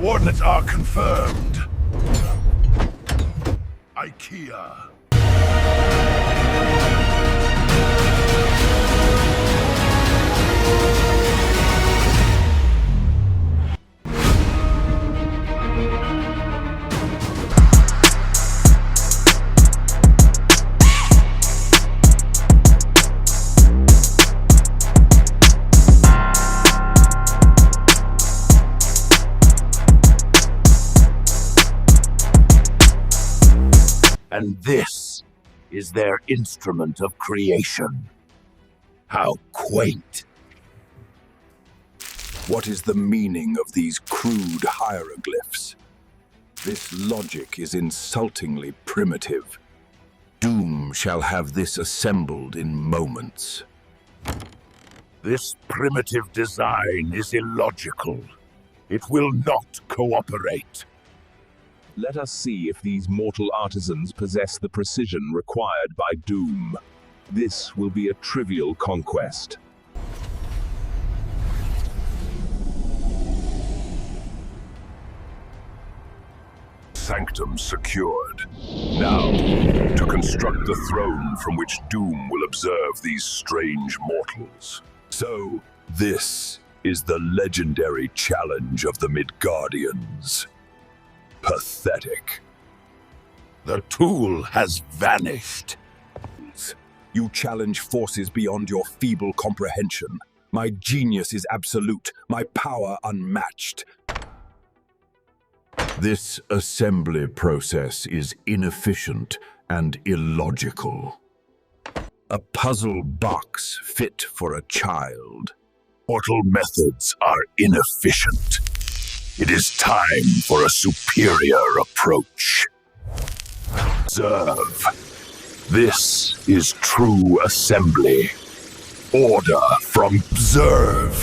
Coordinates are confirmed. IKEA. And this is their instrument of creation. How quaint. What is the meaning of these crude hieroglyphs? This logic is insultingly primitive. Doom shall have this assembled in moments. This primitive design is illogical. It will not cooperate. Let us see if these mortal artisans possess the precision required by Doom. This will be a trivial conquest. Sanctum Secured. Now, to construct the throne from which Doom will observe these strange mortals. So, this is the legendary challenge of the Midgardians. Pathetic. The tool has vanished. You challenge forces beyond your feeble comprehension. My genius is absolute, my power unmatched. This assembly process is inefficient and illogical. A puzzle box fit for a child. Mortal methods are inefficient. It is time for a superior approach. Observe. This is true assembly. Order from Observe.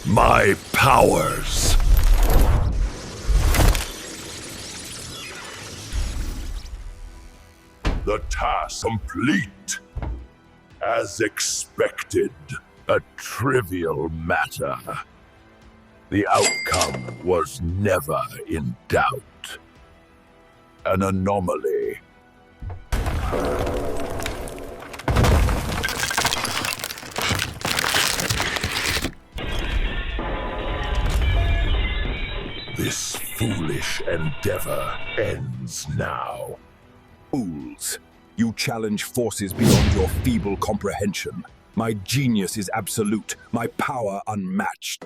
My powers. The task complete. As expected, a trivial matter. The outcome was never in doubt. An anomaly. This foolish endeavor ends now. Fools, you challenge forces beyond your feeble comprehension. My genius is absolute, my power unmatched.